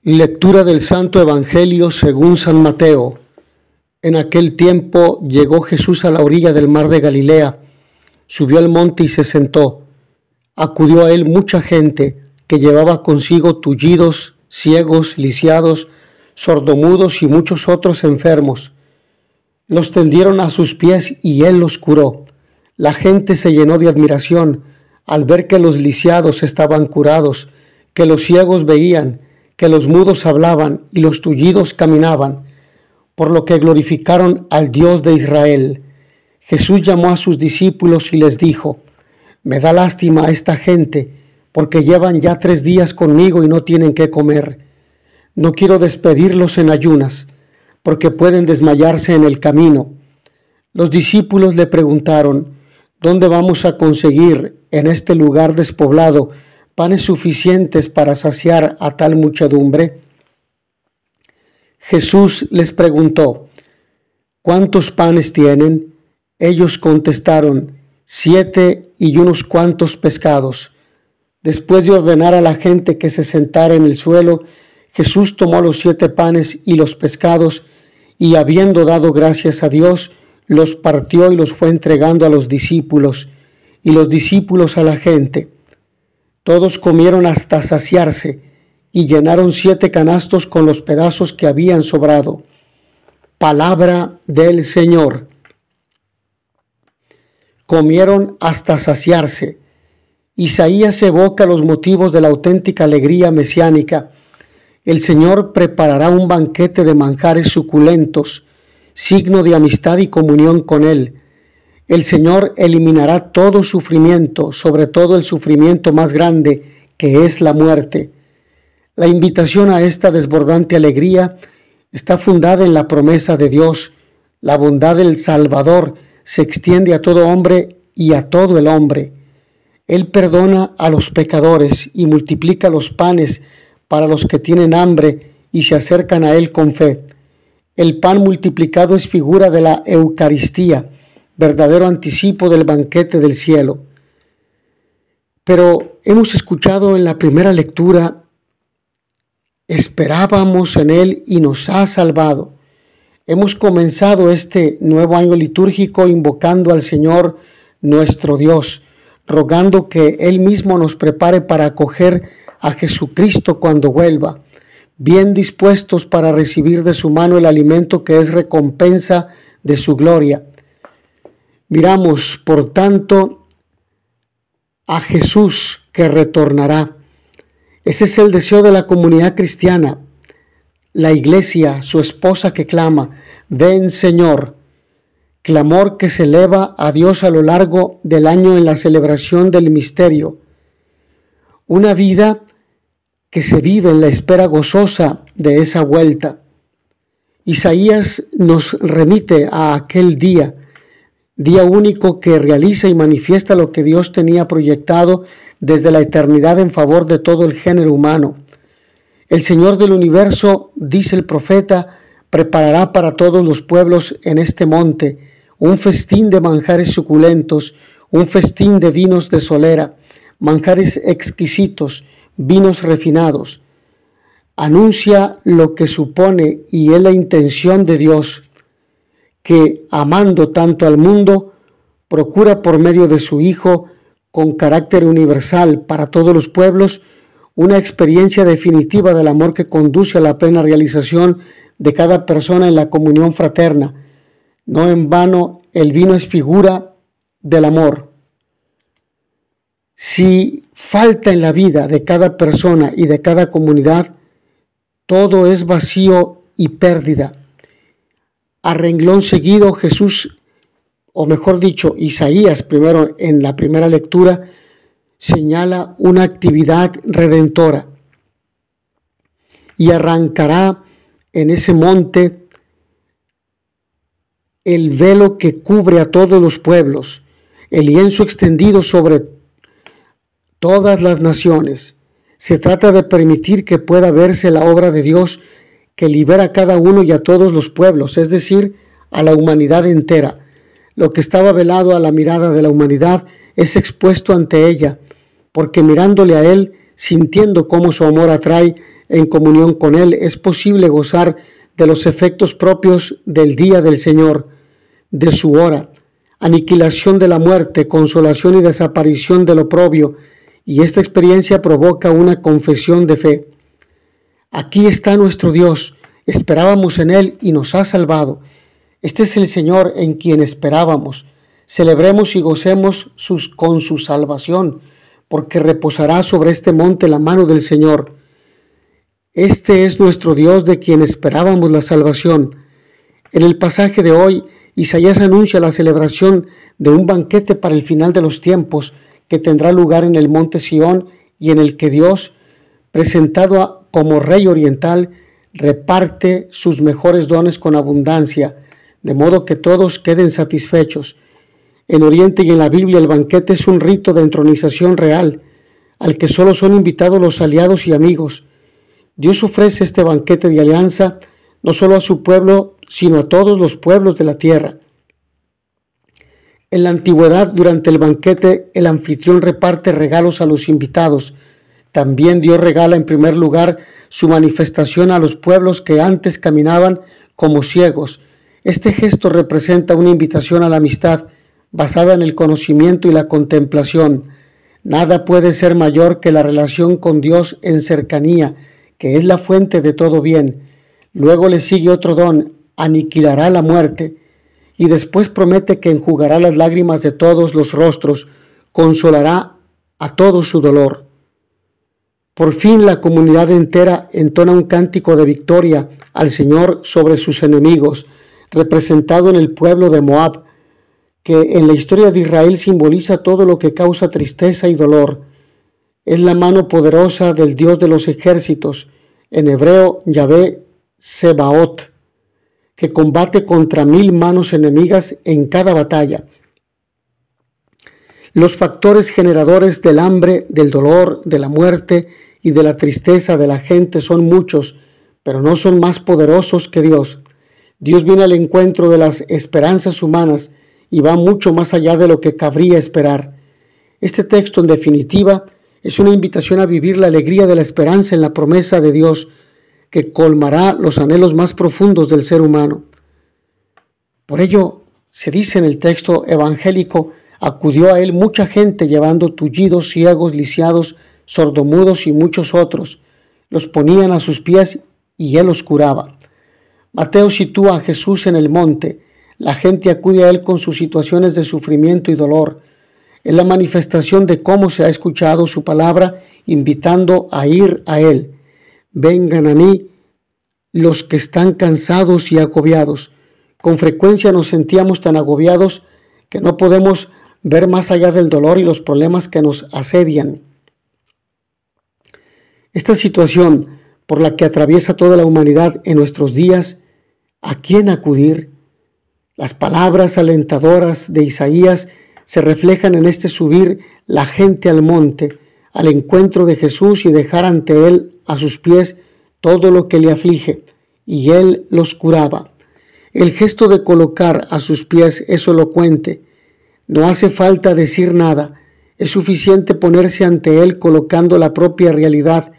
Lectura del Santo Evangelio según San Mateo. En aquel tiempo llegó Jesús a la orilla del mar de Galilea, subió al monte y se sentó. Acudió a él mucha gente que llevaba consigo tullidos, ciegos, lisiados, sordomudos y muchos otros enfermos. Los tendieron a sus pies y él los curó. La gente se llenó de admiración al ver que los lisiados estaban curados, que los ciegos veían, que los mudos hablaban y los tullidos caminaban, por lo que glorificaron al Dios de Israel. Jesús llamó a sus discípulos y les dijo: Me da lástima a esta gente, porque llevan ya 3 días conmigo y no tienen qué comer. No quiero despedirlos en ayunas, porque pueden desmayarse en el camino. Los discípulos le preguntaron: ¿Dónde vamos a conseguir en este lugar despoblado panes suficientes para saciar a tal muchedumbre? Jesús les preguntó: ¿Cuántos panes tienen? Ellos contestaron: 7 y unos cuantos pescados. Después de ordenar a la gente que se sentara en el suelo, Jesús tomó los 7 panes y los pescados, y habiendo dado gracias a Dios, los partió y los fue entregando a los discípulos, y los discípulos a la gente. Todos comieron hasta saciarse, y llenaron 7 canastos con los pedazos que habían sobrado. Palabra del Señor. Comieron hasta saciarse. Isaías evoca los motivos de la auténtica alegría mesiánica. El Señor preparará un banquete de manjares suculentos, signo de amistad y comunión con Él. El Señor eliminará todo sufrimiento, sobre todo el sufrimiento más grande, que es la muerte. La invitación a esta desbordante alegría está fundada en la promesa de Dios. La bondad del Salvador se extiende a todo hombre y a todo el hombre. Él perdona a los pecadores y multiplica los panes para los que tienen hambre y se acercan a Él con fe. El pan multiplicado es figura de la Eucaristía, verdadero anticipo del banquete del cielo. Pero hemos escuchado en la primera lectura: esperábamos en Él y nos ha salvado. Hemos comenzado este nuevo año litúrgico invocando al Señor nuestro Dios, rogando que Él mismo nos prepare para acoger a Jesucristo cuando vuelva, bien dispuestos para recibir de su mano el alimento que es recompensa de su gloria. Miramos, por tanto, a Jesús que retornará. Ese es el deseo de la comunidad cristiana. La iglesia, su esposa que clama: ven Señor. Clamor que se eleva a Dios a lo largo del año en la celebración del misterio. Una vida que se vive en la espera gozosa de esa vuelta. Isaías nos remite a aquel día único que realiza y manifiesta lo que Dios tenía proyectado desde la eternidad en favor de todo el género humano. El Señor del universo, dice el profeta, preparará para todos los pueblos en este monte un festín de manjares suculentos, un festín de vinos de solera, manjares exquisitos, vinos refinados. Anuncia lo que supone y es la intención de Dios, que amando tanto al mundo, procura por medio de su Hijo, con carácter universal para todos los pueblos, una experiencia definitiva del amor que conduce a la plena realización de cada persona en la comunión fraterna. No en vano el vino es figura del amor. Si falta en la vida de cada persona y de cada comunidad, todo es vacío y pérdida. A renglón seguido, Jesús, o mejor dicho, Isaías, primero en la primera lectura, señala una actividad redentora y arrancará en ese monte el velo que cubre a todos los pueblos, el lienzo extendido sobre todas las naciones. Se trata de permitir que pueda verse la obra de Dios que libera a cada uno y a todos los pueblos, es decir, a la humanidad entera. Lo que estaba velado a la mirada de la humanidad es expuesto ante ella, porque mirándole a Él, sintiendo cómo su amor atrae, en comunión con Él, es posible gozar de los efectos propios del día del Señor, de su hora, aniquilación de la muerte, consolación y desaparición del oprobio, y esta experiencia provoca una confesión de fe. Aquí está nuestro Dios, esperábamos en Él y nos ha salvado. Este es el Señor en quien esperábamos. Celebremos y gocemos con su salvación, porque reposará sobre este monte la mano del Señor. Este es nuestro Dios de quien esperábamos la salvación. En el pasaje de hoy, Isaías anuncia la celebración de un banquete para el final de los tiempos que tendrá lugar en el monte Sión y en el que Dios, presentado como Rey Oriental, reparte sus mejores dones con abundancia, de modo que todos queden satisfechos. En Oriente y en la Biblia el banquete es un rito de entronización real, al que solo son invitados los aliados y amigos. Dios ofrece este banquete de alianza no solo a su pueblo, sino a todos los pueblos de la tierra. En la antigüedad, durante el banquete, el anfitrión reparte regalos a los invitados. También Dios regala en primer lugar su manifestación a los pueblos que antes caminaban como ciegos. Este gesto representa una invitación a la amistad basada en el conocimiento y la contemplación. Nada puede ser mayor que la relación con Dios en cercanía, que es la fuente de todo bien. Luego le sigue otro don: aniquilará la muerte, y después promete que enjugará las lágrimas de todos los rostros, consolará a todo su dolor. Por fin la comunidad entera entona un cántico de victoria al Señor sobre sus enemigos, representado en el pueblo de Moab, que en la historia de Israel simboliza todo lo que causa tristeza y dolor. Es la mano poderosa del Dios de los ejércitos, en hebreo Yahvé Sebaot, que combate contra 1000 manos enemigas en cada batalla. Los factores generadores del hambre, del dolor, de la muerte y de la tristeza de la gente son muchos, pero no son más poderosos que Dios. Dios viene al encuentro de las esperanzas humanas y va mucho más allá de lo que cabría esperar. Este texto, en definitiva, es una invitación a vivir la alegría de la esperanza en la promesa de Dios, que colmará los anhelos más profundos del ser humano. Por ello, se dice en el texto evangélico, acudió a él mucha gente llevando tullidos, ciegos, lisiados, sordomudos y muchos otros. Los ponían a sus pies y él los curaba. Mateo sitúa a Jesús en el monte. La gente acude a él con sus situaciones de sufrimiento y dolor. Es la manifestación de cómo se ha escuchado su palabra, invitando a ir a él. Vengan a mí los que están cansados y agobiados. Con frecuencia nos sentíamos tan agobiados que no podemos ver más allá del dolor y los problemas que nos asedian. Esta situación por la que atraviesa toda la humanidad en nuestros días, ¿a quién acudir? Las palabras alentadoras de Isaías se reflejan en este subir la gente al monte, al encuentro de Jesús y dejar ante él a sus pies todo lo que le aflige, y él los curaba. El gesto de colocar a sus pies es elocuente. No hace falta decir nada, es suficiente ponerse ante él colocando la propia realidad,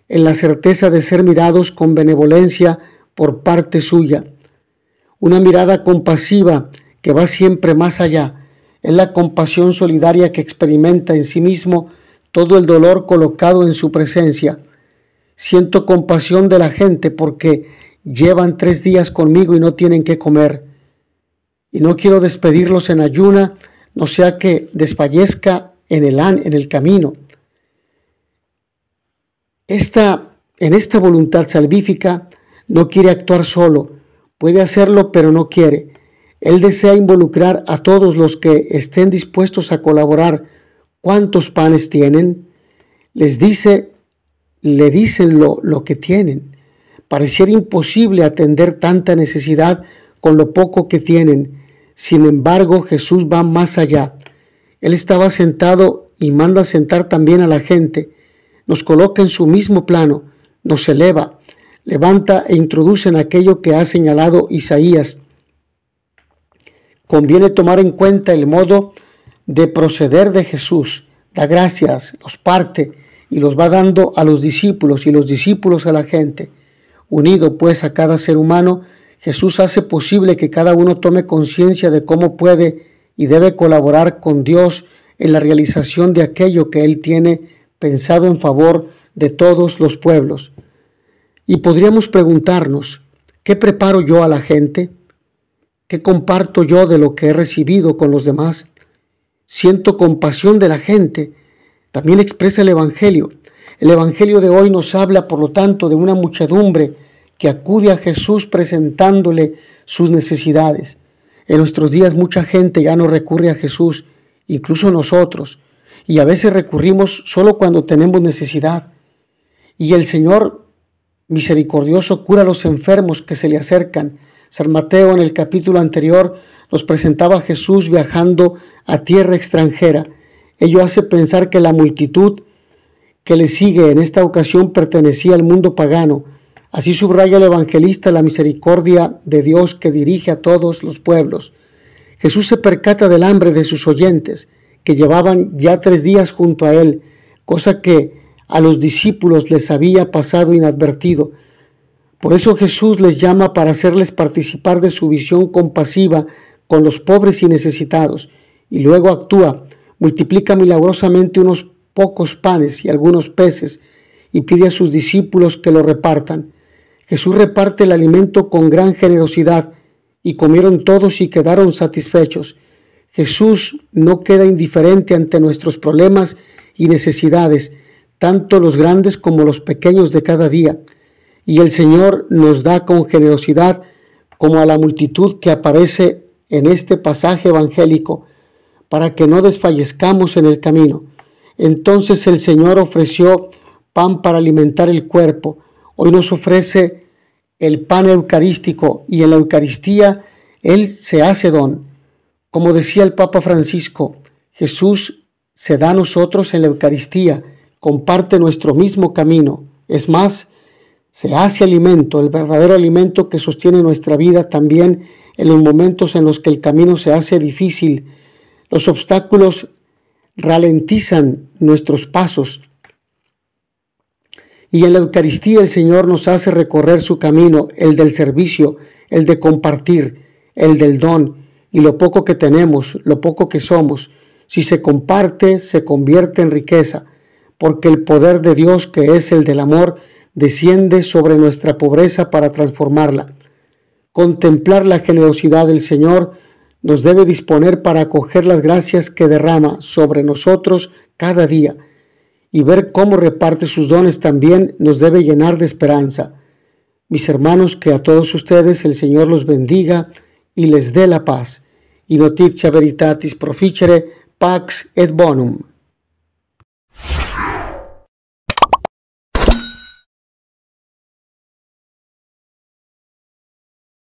en la certeza de ser mirados con benevolencia por parte suya. Una mirada compasiva que va siempre más allá. Es la compasión solidaria que experimenta en sí mismo todo el dolor colocado en su presencia. Siento compasión de la gente porque llevan 3 días conmigo y no tienen qué comer. Y no quiero despedirlos en ayuna, no sea que desfallezca en el camino. En esta voluntad salvífica no quiere actuar solo. Puede hacerlo, pero no quiere. Él desea involucrar a todos los que estén dispuestos a colaborar. ¿Cuántos panes tienen? Le dicen lo que tienen. Pareciera imposible atender tanta necesidad con lo poco que tienen. Sin embargo, Jesús va más allá. Él estaba sentado y manda sentar también a la gente. Nos coloca en su mismo plano, nos eleva, levanta e introduce en aquello que ha señalado Isaías. Conviene tomar en cuenta el modo de proceder de Jesús. Da gracias, los parte y los va dando a los discípulos y los discípulos a la gente. Unido pues a cada ser humano, Jesús hace posible que cada uno tome conciencia de cómo puede y debe colaborar con Dios en la realización de aquello que Él tiene pensado en favor de todos los pueblos. Y podríamos preguntarnos, ¿qué preparo yo a la gente? ¿Qué comparto yo de lo que he recibido con los demás? Siento compasión de la gente. También expresa el Evangelio. El Evangelio de hoy nos habla, por lo tanto, de una muchedumbre que acude a Jesús presentándole sus necesidades. En nuestros días mucha gente ya no recurre a Jesús, incluso nosotros, y a veces recurrimos solo cuando tenemos necesidad. Y el Señor misericordioso cura a los enfermos que se le acercan. San Mateo en el capítulo anterior nos presentaba a Jesús viajando a tierra extranjera. Ello hace pensar que la multitud que le sigue en esta ocasión pertenecía al mundo pagano. Así subraya el evangelista la misericordia de Dios que dirige a todos los pueblos. Jesús se percata del hambre de sus oyentes, que llevaban ya 3 días junto a él, cosa que a los discípulos les había pasado inadvertido. Por eso Jesús les llama para hacerles participar de su visión compasiva con los pobres y necesitados, y luego actúa, multiplica milagrosamente unos pocos panes y algunos peces, y pide a sus discípulos que lo repartan. Jesús reparte el alimento con gran generosidad, y comieron todos y quedaron satisfechos. Jesús no queda indiferente ante nuestros problemas y necesidades, tanto los grandes como los pequeños de cada día. Y el Señor nos da con generosidad, como a la multitud que aparece en este pasaje evangélico, para que no desfallezcamos en el camino. Entonces el Señor ofreció pan para alimentar el cuerpo. Hoy nos ofrece el pan eucarístico, y en la Eucaristía Él se hace don. Como decía el Papa Francisco, Jesús se da a nosotros en la Eucaristía, comparte nuestro mismo camino. Es más, se hace alimento, el verdadero alimento que sostiene nuestra vida también en los momentos en los que el camino se hace difícil. Los obstáculos ralentizan nuestros pasos. Y en la Eucaristía el Señor nos hace recorrer su camino, el del servicio, el de compartir, el del don, y lo poco que tenemos, lo poco que somos, si se comparte, se convierte en riqueza, porque el poder de Dios, que es el del amor, desciende sobre nuestra pobreza para transformarla. Contemplar la generosidad del Señor nos debe disponer para acoger las gracias que derrama sobre nosotros cada día, y ver cómo reparte sus dones también nos debe llenar de esperanza. Mis hermanos, que a todos ustedes el Señor los bendiga y les dé la paz. Y notitia veritatis proficere, pax et bonum.